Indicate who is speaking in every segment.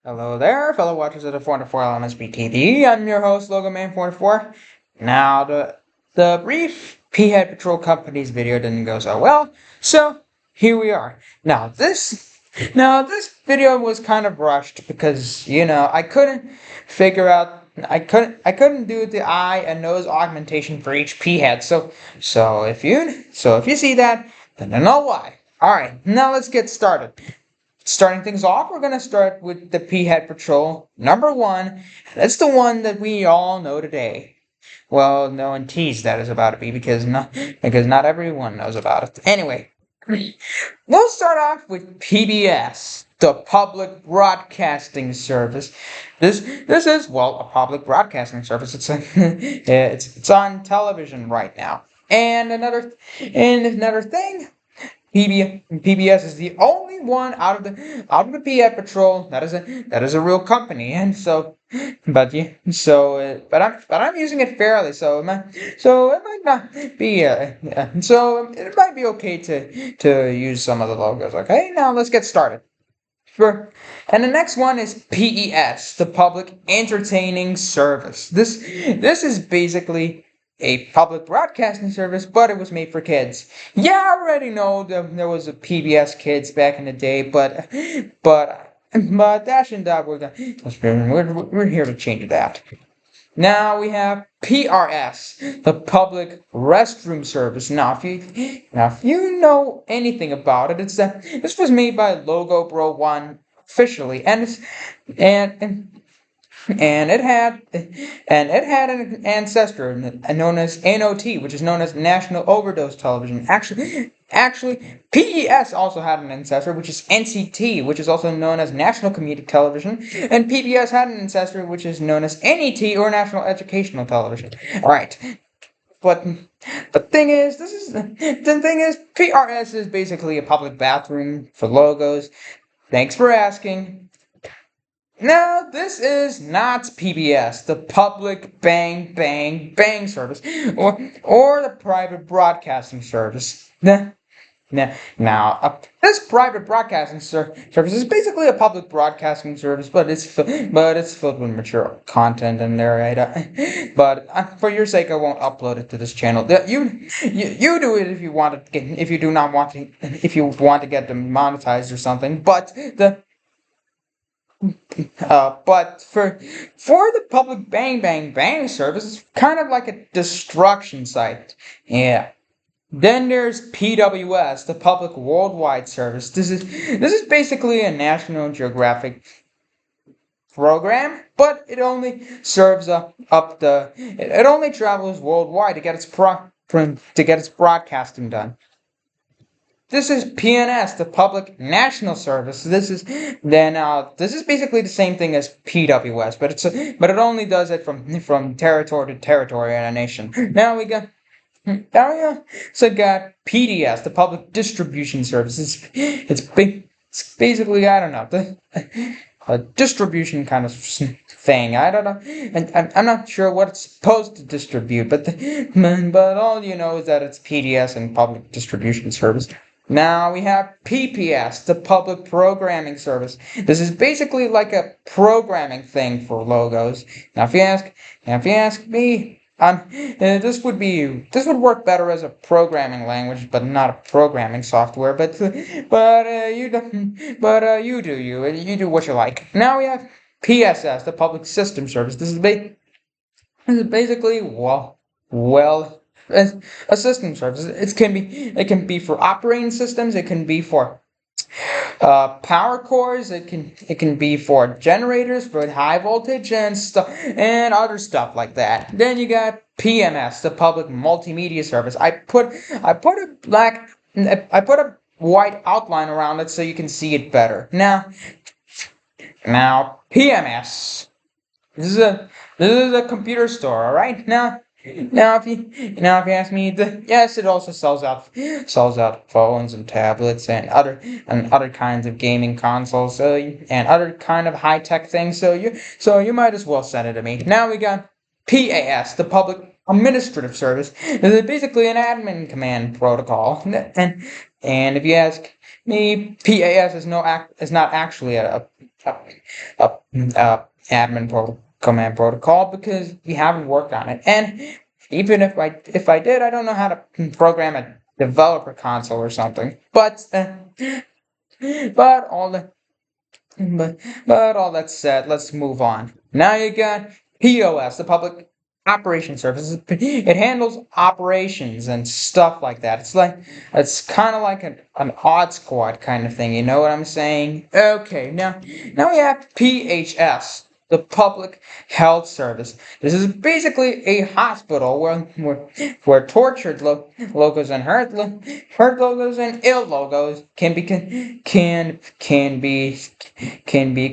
Speaker 1: Hello there, fellow watchers of the 404 LMSB TV. I'm your host, LogoMan44. Now, the brief P-Head Patrol Company's video didn't go so well, so here we are. Now this video was kind of rushed because I couldn't figure out. I couldn't do the eye and nose augmentation for each P-head. So if you see that, then I know why. All right, now let's get started. Starting things off, we're going to start with the P-Head Patrol number one. That's the one that we all know today. Well, no one teased that is about to be because not everyone knows about it. Anyway, we'll start off with PBS, the Public Broadcasting Service. This is a public broadcasting service. It's on television right now. And another thing. PBS is the only one out of the PF Patrol that is a real company, and but I'm using it fairly, it might be okay to use some of the logos. Okay, now let's get started. And the next one is PES, the Public Entertaining Service. This is basically a public broadcasting service, but it was made for kids. Yeah, I already know that there was a PBS Kids back in the day, but Dash and Dot, we're here to change that. Now we have PRS, the Public Restroom Service. Now, if you know anything about it, it's that this was made by Logo Bro One officially, and it had an ancestor known as NOT, which is known as National Overdose Television. Actually, PES also had an ancestor, which is NCT, which is also known as National Comedic Television, and PBS had an ancestor, which is known as NET, or National Educational Television. All right. But the thing is, PRS is basically a public bathroom for logos. Thanks for asking. Now, this is not PBS, the Public Bang Bang Bang Service, or the Private Broadcasting Service. Now, this private broadcasting service is basically a public broadcasting service, but it's filled with mature content in there. Right? But for your sake, I won't upload it to this channel. You do it if you want to if you do not want to, if you want to get demonetized or something. But for the Public Bang Bang Bang service, it's kind of like a destruction site. Yeah. Then there's PWS, the Public Worldwide Service. This is basically a National Geographic program, but it only serves it only travels worldwide to get its broadcasting done. This is PNS, the Public National Service. This is basically the same thing as PWS, but it only does it from territory to territory in a nation. Now we got PDS, the Public Distribution Service. It's basically, I don't know, a distribution kind of thing. I don't know, and I'm not sure what it's supposed to distribute, but all you know is that it's PDS and Public Distribution Service. Now we have PPS, the Public Programming Service. This is basically like a programming thing for logos. Now if you ask me, this would work better as a programming language, but not a programming software. You do what you like. Now we have PSS, the Public System Service. This is basically a system service. It can be for operating systems. It can be for power cores. It can be for generators for high voltage and other stuff like that. Then you got PMS, the Public Multimedia Service. I put a white outline around it so you can see it better. Now PMS. This is a computer store. All right. Now, if you ask me, yes, it also sells out phones and tablets and other kinds of gaming consoles, and other kind of high tech things. So you might as well send it to me. Now we got PAS, the Public administrative service. It's basically an admin command protocol. And if you ask me, PAS is not actually a, a, a command protocol because we haven't worked on it. And even if I did, I don't know how to program a developer console or something. But all the but, but all that said, let's move on. Now you got POS, the Public Operation Services. It handles operations and stuff like that. It's kind of like an odd squad kind of thing. You know what I'm saying? Okay, now we have PHS, the Public Health Service. This is basically a hospital where tortured logos and hurt logos and ill logos can be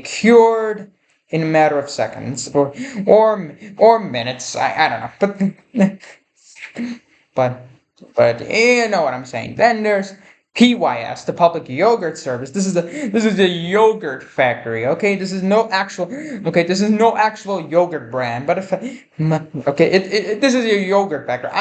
Speaker 1: cured in a matter of seconds or minutes. I don't know, but but you know what I'm saying. Then there's PYS, the Public Yogurt Service. This is a yogurt factory. This is no actual yogurt brand. But if okay, this is a yogurt factory.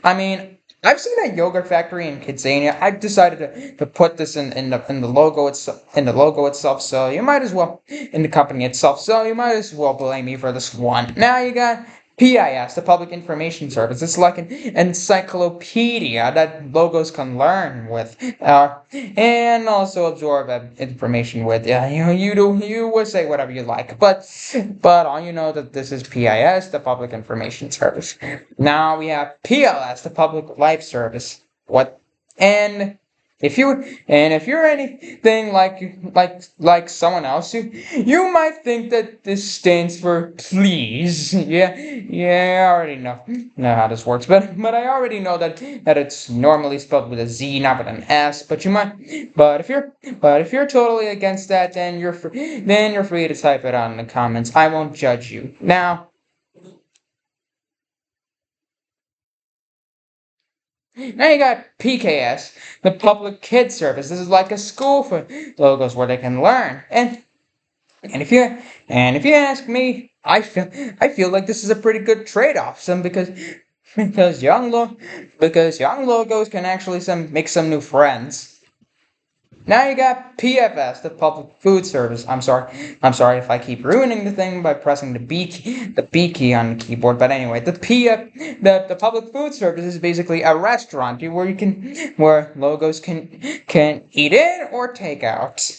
Speaker 1: I mean, I've seen a yogurt factory in Kidzania. I've decided to put this in the logo itself. So you might as well in the company itself. So you might as well blame me for this one. Now you got PIS, the Public Information Service. It's like an encyclopedia that logos can learn with, and also absorb information with. Yeah, you would say whatever you like, but all you know that this is PIS, the Public Information Service. Now we have PLS, the Public Life Service. What and if you're anything like someone else, you might think that this stands for please. Yeah, I already know how this works, but I already know that it's normally spelled with a Z, not with an S. But if you're totally against that, then you're free to type it out in the comments. I won't judge you. Now you got PKS, the Public Kid Service. This is like a school for logos where they can learn. And if you ask me, I feel like this is a pretty good trade-off. Because because young logos can actually make some new friends. Now you got PFS, the Public Food Service. I'm sorry if I keep ruining the thing by pressing the B key on the keyboard. But anyway, the Public Food Service is basically a restaurant where logos can eat in or take out.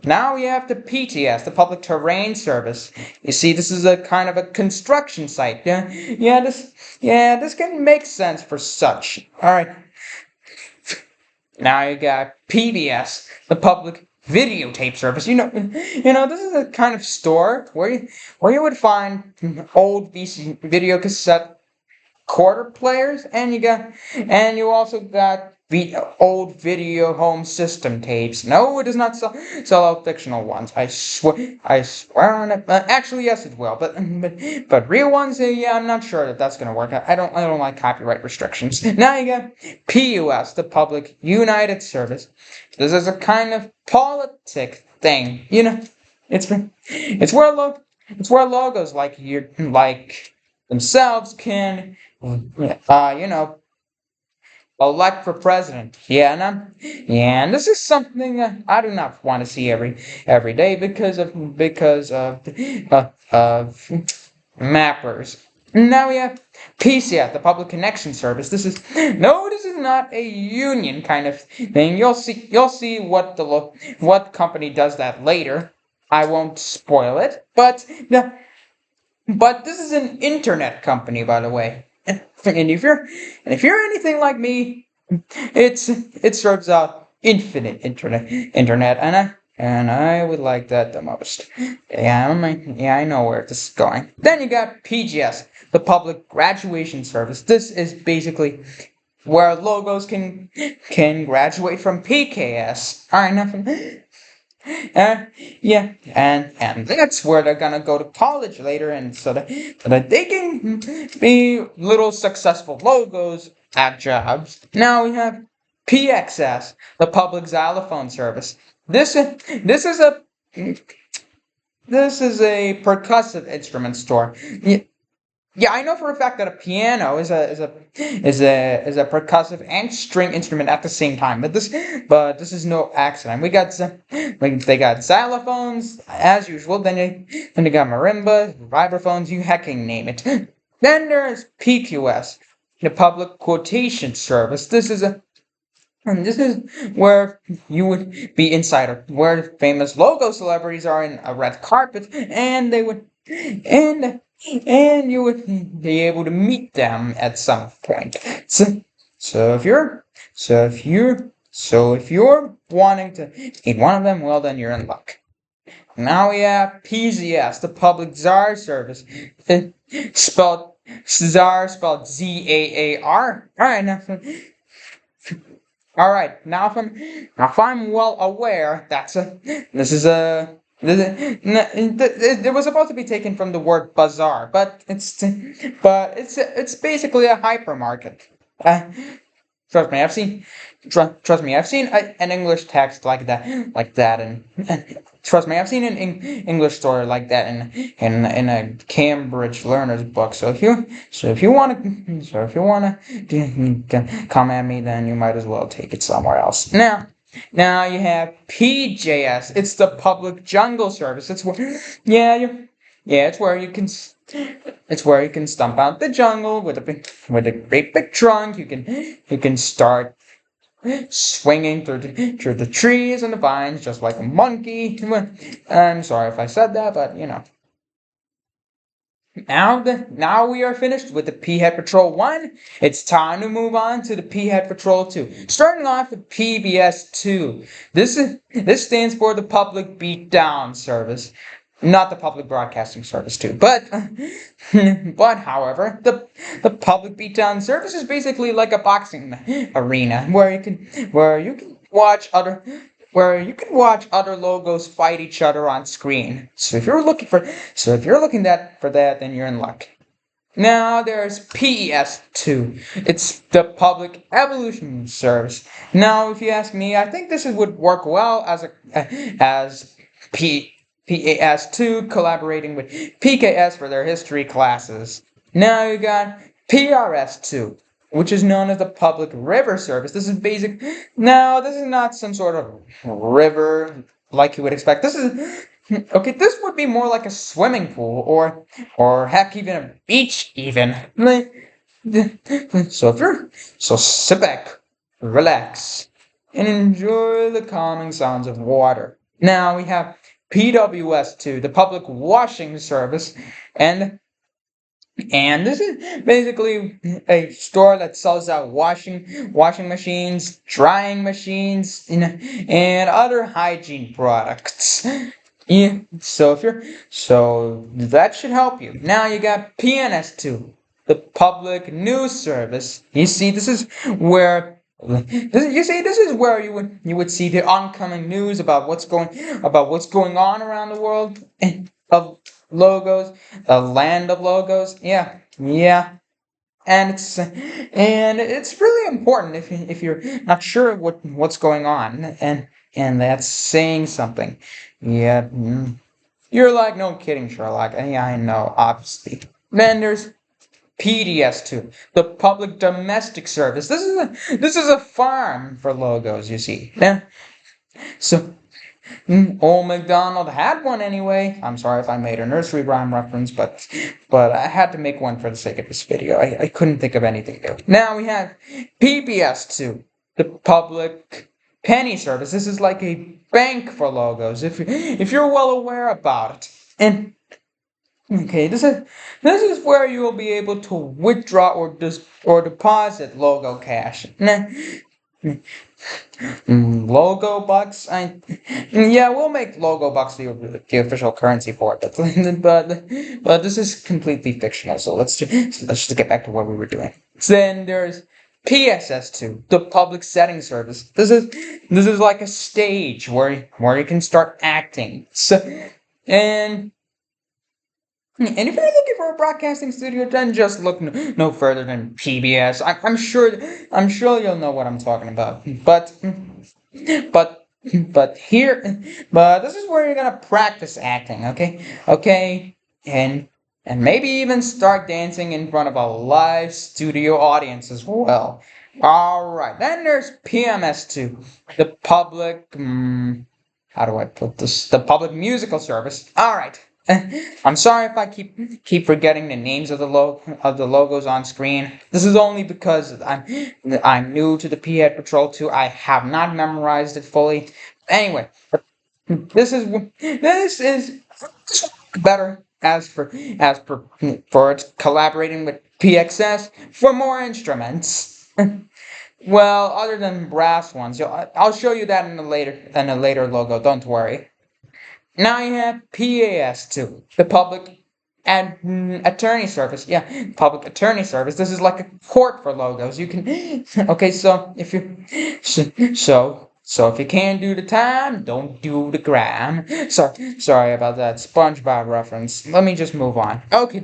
Speaker 1: Now we have the PTS, the Public Terrain Service. You see, this is a kind of a construction site. This can make sense for such. All right. Now you got PBS, the Public Videotape Service. This is a kind of store where you would find old video cassette quarter players, and you also got old video home system tapes. No, it does not sell out fictional ones. I swear on it. Actually, yes, it will. But real ones, yeah, I'm not sure that that's gonna work. I don't like copyright restrictions. Now you got PUS, the Public United Service. This is a kind of politic thing. It's where logos like themselves can elect for president. And this is something that I do not want to see every day because of mappers. Now we have PCF, the Public Connection Service. This is not a union kind of thing. You'll see what company does that later. I won't spoil it, but this is an internet company, by the way. And if you're anything like me, it serves out infinite internet, and I would like that the most. I know where this is going. Then you got PGS, the Public Graduation Service. This is basically where logos can graduate from PKS. All right, nothing. And that's where they're gonna go to college later, and so that they can be little successful logos at jobs. Now we have PXS, the Public Xylophone Service. This is a percussive instrument store. Yeah, I know for a fact that a piano is a percussive and string instrument at the same time. But this is no accident. They got xylophones as usual. Then they got marimbas, vibraphones, you hecking name it. Then there's PQS, the Public Quotation Service. This is where you would be inside of where famous logo celebrities are in a red carpet, and they would and and you would be able to meet them at some point. So if you're wanting to meet one of them, well then you're in luck. Now we have PZS, the Public Czar Service. Spelled Czar spelled ZAAR. All right, now if I'm well aware, this is a it was supposed to be taken from the word bazaar, but it's basically a hypermarket. Uh, Trust me, trust me, I've seen an English text like that, and trust me, I've seen an English story like that in a Cambridge learner's book. So if you wanna come at me, then you might as well take it somewhere else. Now you have PJS. It's the Public Jungle Service. Yeah, you, yeah, it's where you can stomp out the jungle with a great big trunk. You can start swinging through the trees and the vines just like a monkey. I'm sorry if I said that, but now we are finished with the P-Head Patrol 1. It's time to move on to the P-Head Patrol 2. Starting off with PBS 2. This stands for the Public Beatdown Service. Not the Public Broadcasting Service 2. But however, the Public Beatdown Service is basically like a boxing arena where you can watch other logos fight each other on screen. So if you're looking for that, then you're in luck. Now there's PES2. It's the Public Evolution Service. Now, if you ask me, I think this would work well as PAS2 collaborating with PKS for their history classes. Now you got PRS2, which is known as the Public River Service. This is basic. Now, this is not some sort of river like you would expect. Okay. This would be more like a swimming pool, or heck, even a beach, even. So sit back, relax, and enjoy the calming sounds of water. Now we have PWS2, the Public Washing Service, and and this is basically a store that sells out washing machines, drying machines, and other hygiene products. Yeah, so that should help you. Now you got PNS2, the Public News Service. This is where you would see the oncoming news about what's going on around the world of logos, a land of logos. Yeah, and it's really important if you're not sure what's going on, and that's saying something. Yeah, you're like, no kidding, Sherlock. Yeah, I know, obviously. Then there's PDS2, the Public Domestic Service. This is a farm for logos, you see. Yeah. So Old MacDonald had one anyway. I'm sorry if I made a nursery rhyme reference, but I had to make one for the sake of this video. I couldn't think of anything new. Now we have PBS2, the Public Penny Service. This is like a bank for logos, if you're well aware about it. And okay, this is where you will be able to withdraw or deposit logo cash. Logo bucks. Yeah, we'll make logo bucks the official currency for it, but this is completely fictional. So let's just get back to what we were doing. Then there's PSS2, the Public Setting Service. This is like a stage where you can start acting. And if you're looking for a broadcasting studio, then just look no further than PBS. I'm sure you'll know what I'm talking about. But but this is where you're gonna practice acting. Okay, and and maybe even start dancing in front of a live studio audience as well. Alright, then there's PMS2, the public, how do I put this? The public musical service. Alright. I'm sorry if I keep forgetting the names of the logos on screen. This is only because I'm new to the P-Head Patrol 2. I have not memorized it fully. Anyway, this is better for its collaborating with PXS for more instruments. Well, other than brass ones, I'll show you that in a later logo. Don't worry. Now you have PAS too, the public attorney service. Yeah, public attorney service. This is like a court for logos. You can okay. So if you can't do the time, don't do the gram. Sorry about that SpongeBob reference. Let me just move on. Okay.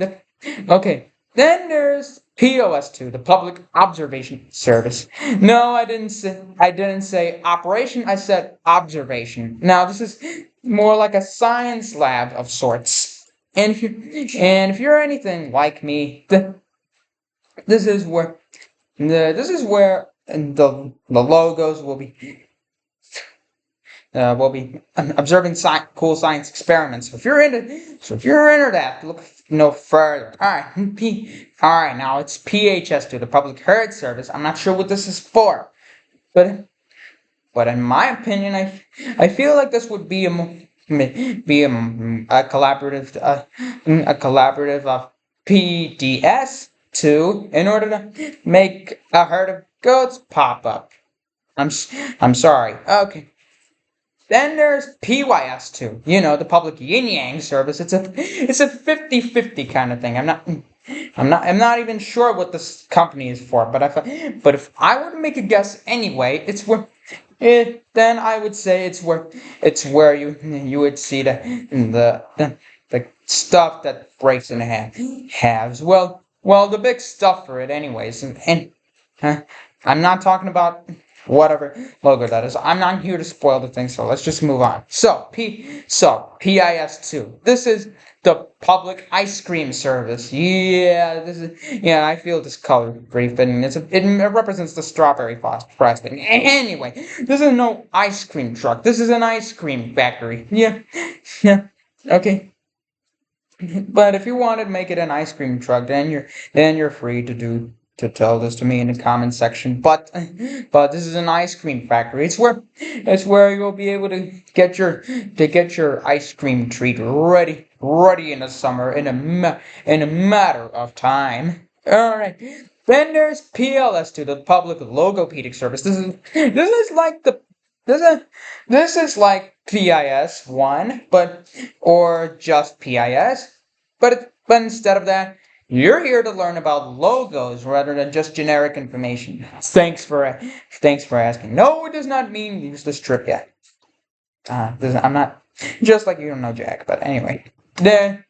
Speaker 1: Then there's POS2, the Public Observation Service. No, I didn't say operation, I said observation. Now this is more like a science lab of sorts. And if you're anything like me, this is where the logos will be observing cool science experiments. So if you're into that, look no further. All right, now it's PHS2, the Public Health Service. I'm not sure what this is for, but in my opinion, I feel like this would be a collaborative of PDS two in order to make a herd of goats pop up. I'm sorry. Okay. Then there's PYS2, the public yin yang service. It's a 50-50 kind of thing. I'm not even sure what this company is for, but if I were to make a guess anyway, then I would say it's where you would see the stuff that breaks in halves. Well, the big stuff for it anyways, and uh, I'm not talking about whatever logo that is. I'm not here to spoil the thing, so let's just move on. PIS2. This is the public ice cream service. Yeah, I feel this color pretty fitting. It represents the strawberry frosting. Anyway, this is no ice cream truck. This is an ice cream factory. Yeah, okay. But if you wanted to make it an ice cream truck, then you're free to tell this to me in the comment section. But this is an ice cream factory. It's where you'll be able to get your ice cream treat ready in the summer in a matter of time. All right. Then there's PLS to the Public Logopedic Service. This is this is like PIS one, or just PIS, but instead of that, you're here to learn about logos rather than just generic information. Thanks for asking. No, it does not mean use this trip yet. I'm not just like you don't know Jack, but anyway. Then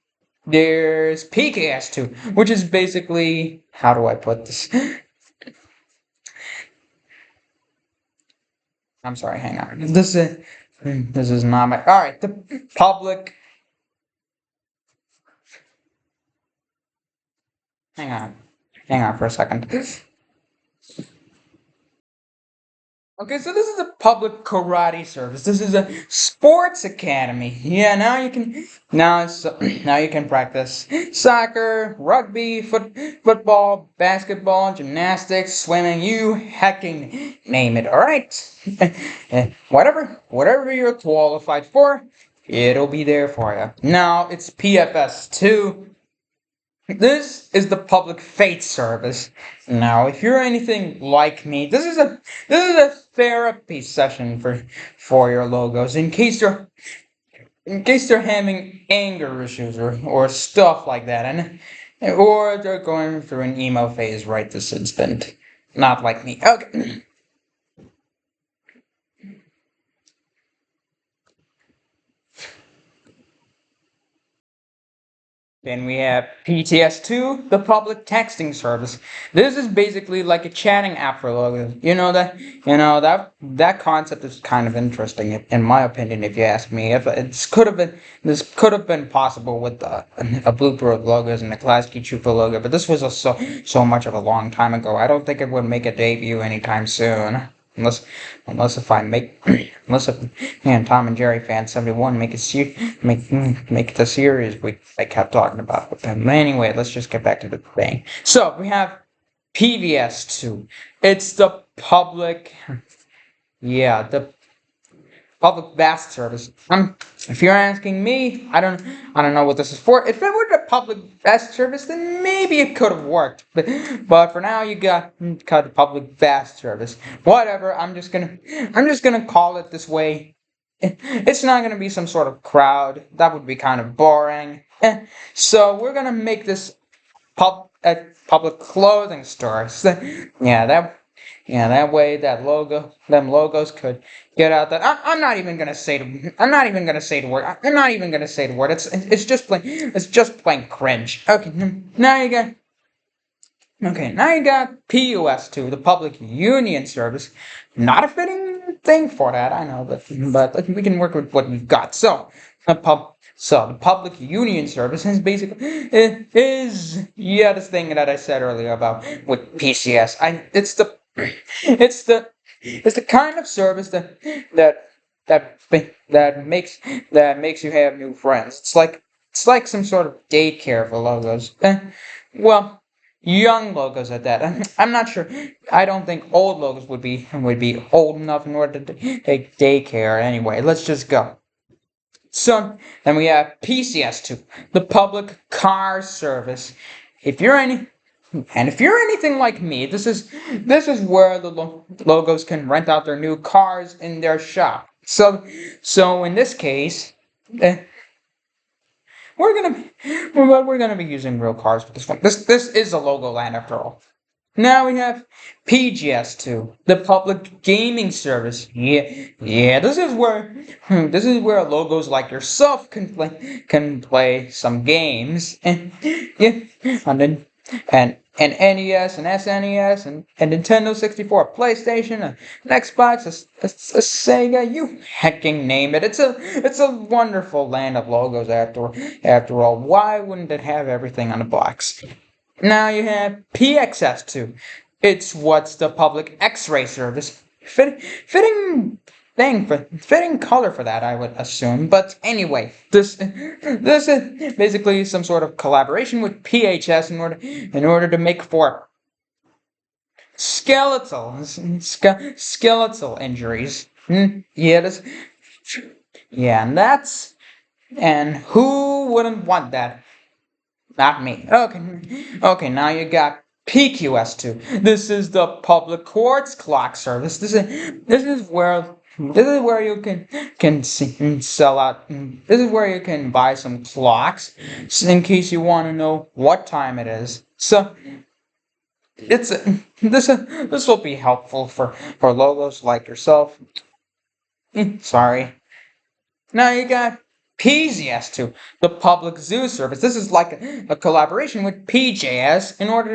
Speaker 1: there's PKS2, which is basically, how do I put this? I'm sorry, hang on. This is not my. All right, the public. Hang on, hang on for a second. Okay, so this is a public karate service. This is a sports academy. Yeah, now you can practice soccer, rugby, football, basketball, gymnastics, swimming. You hecking name it. All right, whatever you're qualified for, it'll be there for you. Now it's PFS two. This is the public faith service. Now, if you're anything like me, this is a therapy session for your logos in case they're having anger issues or stuff like that, or they're going through an emo phase right this instant. Not like me. Okay. Then we have PTS2, the public texting service. This is basically like a chatting app for logos. That concept is kind of interesting, in my opinion, if you ask me. If this could have been possible with a blooper of logos and the Classic Chupa logo, but this was so much of a long time ago. I don't think it would make a debut anytime soon. Unless, unless if I make, unless if me and Tom and Jerry fan 71 make the series I kept talking about with them. Anyway, let's just get back to the thing. So we have PVS2. It's the the public bath service. If you're asking me, I don't know what this is for. If it were the public bath service, then maybe it could have worked. But for now, you got the public bath service. Whatever. I'm just gonna call it this way. It's not gonna be some sort of crowd. That would be kind of boring. So we're gonna make this public clothing store. Yeah, that way them logos could get out there. I'm not even gonna say I'm not even gonna say the word. I'm not even gonna say the word. It's just plain cringe. Now you got PUS2, the Public Union Service. Not a fitting thing for that, I know, but we can work with what we've got. The Public Union Service is basically this thing that I said earlier about with PCS. It's the kind of service that that makes you have new friends. It's like some sort of daycare for logos. Well, young logos at that. I'm not sure. I don't think old logos would be old enough in order to take daycare. Anyway, let's just go. So then we have PCS2, the Public Car Service. If you're any if you're anything like me, this is where the logos can rent out their new cars in their shop. So in this case, uh, we're gonna be using real cars for this one. This is a logo land after all. Now we have PGS2, the Public Gaming Service. Yeah, this is where logos like yourself can play some games, and then and NES and SNES and Nintendo 64, PlayStation, an Xbox, a Sega, you hecking name it. It's a wonderful land of logos after all. Why wouldn't it have everything on the box? Now you have PXS2. It's what's the public X-ray service. Fitting color for that, I would assume. But anyway, this is basically some sort of collaboration with PHS in order to make for skeletal injuries. Yeah, and who wouldn't want that? Not me. Okay. Now you got PQS2. This is the public quartz clock service. This is where you can sell out. This is where you can buy some clocks in case you want to know what time it is. So this will be helpful for logos like yourself. Sorry. Now you got PZS2, the Public Zoo Service. This is like a collaboration with PJS in order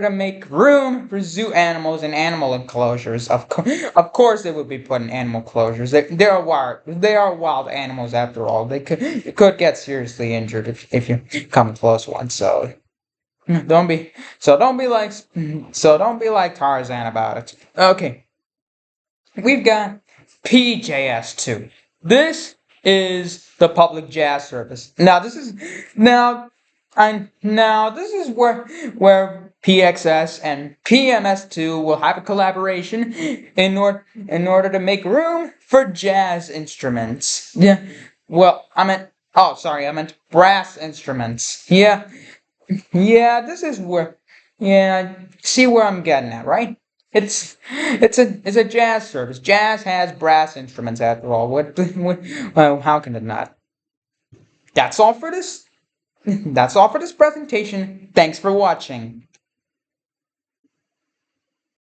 Speaker 1: to make room for zoo animals and animal enclosures. Of course, they would be put in animal closures. They are wild animals after all. You could get seriously injured if you come close once. Don't be like Tarzan about it. Okay, we've got PJS2. This is the public jazz service. Now this is where PXS and PMS2 will have a collaboration in order to make room for jazz instruments. Yeah. Well, I meant brass instruments. Yeah, this is where yeah, see where I'm getting at, right? It's a jazz service. Jazz has brass instruments after all. Well, how can it not? That's all for this. That's all for this presentation. Thanks for watching.